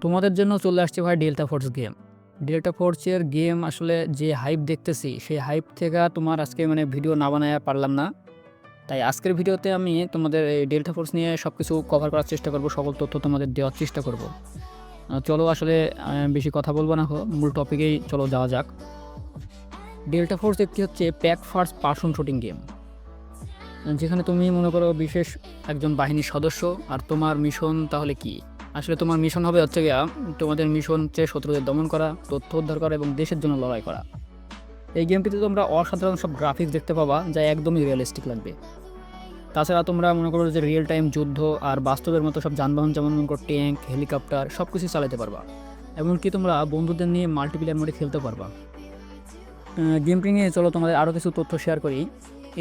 তোমাদের জন্য চলে আসছে ভাই ডেল্টা ফোর্স গেম। ডেল্টা ফোর্সের গেম আসলে যে হাইপ দেখতেছি, সেই হাইপ থেকে তোমার আজকে ভিডিও না বানায় পারলাম না। তাই আজকের ভিডিওতে আমি তোমাদের এই ডেল্টা ফোর্স নিয়ে সব কিছু কভার করার চেষ্টা করব, সকল তথ্য তোমাদের দেওয়ার চেষ্টা করব। চলো আসলে বেশি কথা বলবো না, মূল টপিকেই চলো যাওয়া যাক। ডেল্টা ফোর্স একটি হচ্ছে pack first person shooting game, যেখানে তুমি মনে করো বিশেষ একজন বাহিনীর সদস্য। আর তোমার মিশন তাহলে কি? আসলে তোমার মিশন হবে হচ্ছে গিয়া, তোমাদের মিশন হচ্ছে শত্রুদের দমন করা, তথ্য উদ্ধার করা এবং দেশের জন্য লড়াই করা। এই গেমটিতে তোমরা অসাধারণ সব গ্রাফিক্স দেখতে পাবা, যা একদমই রিয়েলিস্টিক লাগবে। তাছাড়া তোমরা মনে করো যে রিয়েল টাইম যুদ্ধ আর বাস্তবের মতো সব যানবাহন, যেমন মনে করো ট্যাঙ্ক, হেলিকপ্টার সব কিছু চালাতে পারবা। এমনকি তোমরা বন্ধুদের নিয়ে মাল্টিপ্লেয়ার মোডে খেলতে পারবা। গেমটি নিয়ে চলো তোমাদের আরও কিছু তথ্য শেয়ার করি।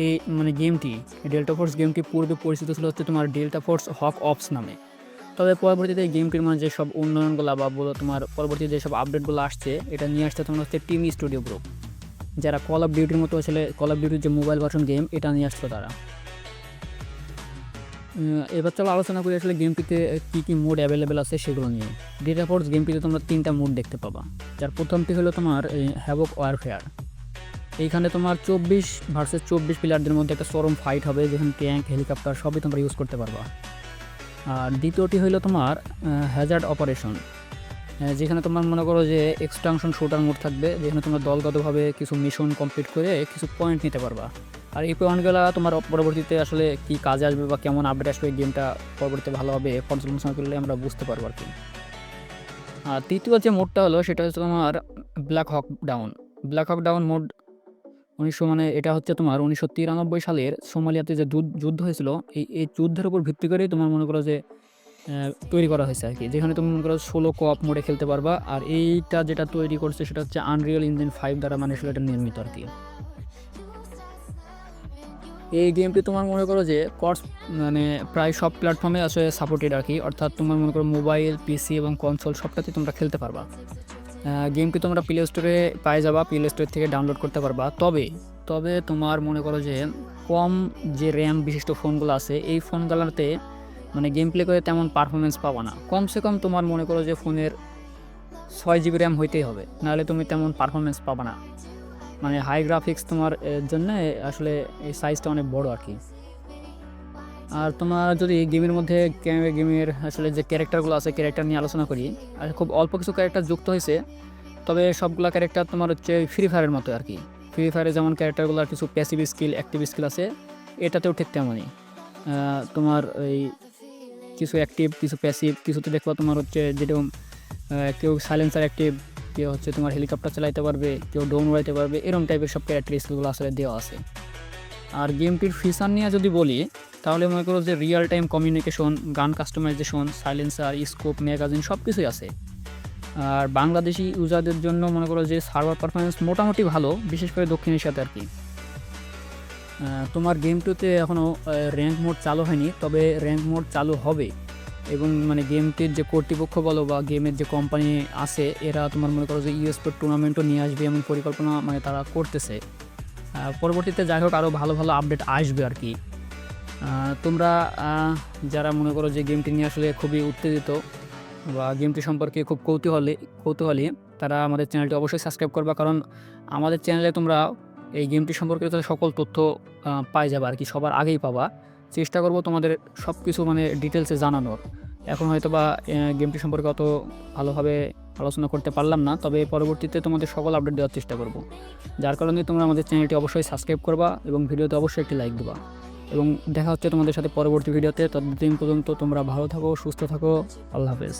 এই গেমটি, ডেল্টা ফোর্স গেমটি পূর্বে পরিচিত ছিল হচ্ছে তোমার ডেল্টা ফোর্স হক অপস নামে। তবে পরবর্তীতে এই গেমটির যেসব উন্নয়নগুলো বা বলো তোমার পরবর্তীতে যেসব আপডেটগুলো আসছে, এটা নিয়ে আসছে তোমার হচ্ছে টিম স্টুডিও গ্রুপ, যারা কল অফ ডিউটির মতো আসলে কল অফ ডিউটির যে মোবাইল ভার্সন গেম, এটা নিয়ে আসছে তারা। এবার চলো আলোচনা করি আসলে গেমটিতে কী কী মোড অ্যাভেলেবেল আছে সেগুলো নিয়ে। ডেল্টা ফোর্স গেমটিতে তোমরা 3টা মোড দেখতে পাবা, যার প্রথমটি হলো তোমার হ্যাভক ওয়ারফেয়ার। এইখানে তোমার 24 ভার্সেস 24 প্লেয়ারদের মধ্যে একটা চরম ফাইট হবে, যেখানে ট্যাঙ্ক, হেলিকপ্টার সবই তোমরা ইউজ করতে পারবা। আর দ্বিতীয়টি হলো তোমার হ্যাজার্ড অপারেশন, যেখানে তোমার মনে করো যে এক্সট্রাকশন শুটার মোড থাকবে, যেখানে তোমরা দলগতভাবে কিছু মিশন কমপ্লিট করে কিছু পয়েন্ট নিতে পারবা। আর এই পয়েন্টগুলো তোমার পরবর্তীতে আসলে কী কাজে আসবে বা কেমন আপডেট আসবে, এই গেমটা পরবর্তীতে ভালোভাবে পর্যালোচনা করলে আমরা বুঝতে পারবো আর কি। আর তৃতীয় যে মোডটা হলো সেটা হচ্ছে তোমার ব্ল্যাক হক ডাউন। ব্ল্যাক হক ডাউন মোড এটা হচ্ছে তোমার 1993 সালের সোমালিয়াতে যে যুদ্ধ হয়েছিল, এই যুদ্ধের উপর ভিত্তি করেই তোমার মনে করো যে তৈরি করা হয়েছে আর কি, যেখানে তুমি মনে করো 16 কোঅপ মোডে খেলতে পারবা। আর এইটা যেটা তৈরি করছে সেটা হচ্ছে আনরিয়েল ইঞ্জিন 5 দ্বারা আসলে এটা নির্মিত আর কি। এই গেমটি তোমার মনে করো যে প্রায় সব প্ল্যাটফর্মে আসলে সাপোর্টেড আর কি, অর্থাৎ তোমার মনে করো মোবাইল, পিসি এবং কনসোল সবটাতে তোমরা খেলতে পারবা। গেমটি তোমরা প্লে স্টোরে পাই যাবা, প্লে স্টোর থেকে ডাউনলোড করতে পারবা। তবে তোমার মনে করো যে কম যে র্যাম বিশিষ্ট ফোনগুলো আছে, এই ফোনগুলোতে গেম প্লে করে তেমন পারফরমেন্স পাবা না। কমসে কম তোমার মনে করো যে ফোনের 6 জিবি র্যাম হইতেই হবে, নাহলে তুমি তেমন পারফরমেন্স পাবা না। হাই গ্রাফিক্স তোমার জন্য আসলে এই সাইজটা অনেক বড় আর কি। আর তোমার যদি গেমের মধ্যে গেমের আসলে যে ক্যারেক্টারগুলো আছে, ক্যারেক্টার নিয়ে আলোচনা করি, আর খুব অল্প কিছু ক্যারেক্টার যুক্ত হয়েছে, তবে সবগুলো ক্যারেক্টার তোমার হচ্ছে ফ্রি ফায়ারের মতো আর কি। ফ্রি ফায়ারে যেমন ক্যারেক্টারগুলোর কিছু প্যাসিভ স্কিল, অ্যাক্টিভ স্কিল আছে, এটাতেও ঠিক তেমনই। তোমার এই কিছু অ্যাক্টিভ, কিছু প্যাসিভ, কিছুতে দেখবা তোমার হচ্ছে যেরকম কেউ সাইলেন্সার অ্যাক্টিভ, কেউ হচ্ছে তোমার হেলিকপ্টার চালাইতে পারবে, কেউ ড্রোন উড়াইতে পারবে, এরকম টাইপের সব ক্যারেক্টার স্কিলগুলো আসলে দেওয়া আছে। আর গেমটির ফিচার নিয়ে যদি বলি, তাহলে মনে করো যে রিয়েল টাইম কমিউনিকেশন, গান কাস্টমাইজেশন, সাইলেন্সার, স্কোপ, ম্যাগাজিন সব কিছুই আছে। আর বাংলাদেশি ইউজারদের জন্য মনে করো যে সার্ভার পারফরমেন্স মোটামুটি ভালো, বিশেষ করে দক্ষিণ এশিয়াতে আর কি। তোমার গেমটিতে এখনও র্যাঙ্ক মোড চালু হয়নি, তবে র্যাঙ্ক মোড চালু হবে। এবং গেমটির যে কর্তৃপক্ষ বলো বা গেমের যে কোম্পানি আছে, এরা তোমার মনে করো যে ইউএসপোর্ট টুর্নামেন্টও নিয়ে আসবে এমন পরিকল্পনা তারা করতেছে। পরবর্তীতে যাই হোক আরও ভালো ভালো আপডেট আসবে আর কি। তোমরা যারা মনে করো যে গেমটি নিয়ে আসলে খুবই উত্তেজিত বা গেমটি সম্পর্কে খুব কৌতূহলী, তারা আমাদের চ্যানেলটি অবশ্যই সাবস্ক্রাইব করবা, কারণ আমাদের চ্যানেলে তোমরা এই গেমটি সম্পর্কে সকল তথ্য পাই যাবে আর কি, সবার আগেই পাবা। চেষ্টা করব তোমাদের সব কিছু ডিটেলসে জানানোর। এখন হয়তো বা গেমটি সম্পর্কে অত ভালোভাবে আলোচনা করতে পারলাম না, তবে পরবর্তীতে তোমাদের সকল আপডেট দেওয়ার চেষ্টা করব। যার কারণে তোমরা আমাদের চ্যানেলটি অবশ্যই সাবস্ক্রাইব করবা এবং ভিডিওতে অবশ্যই একটি লাইক দেবা। এবং দেখা হচ্ছে তোমাদের সাথে পরবর্তী ভিডিওতে। ততদিন পর্যন্ত তোমরা ভালো থাকো, সুস্থ থাকো। আল্লাহ হাফেজ।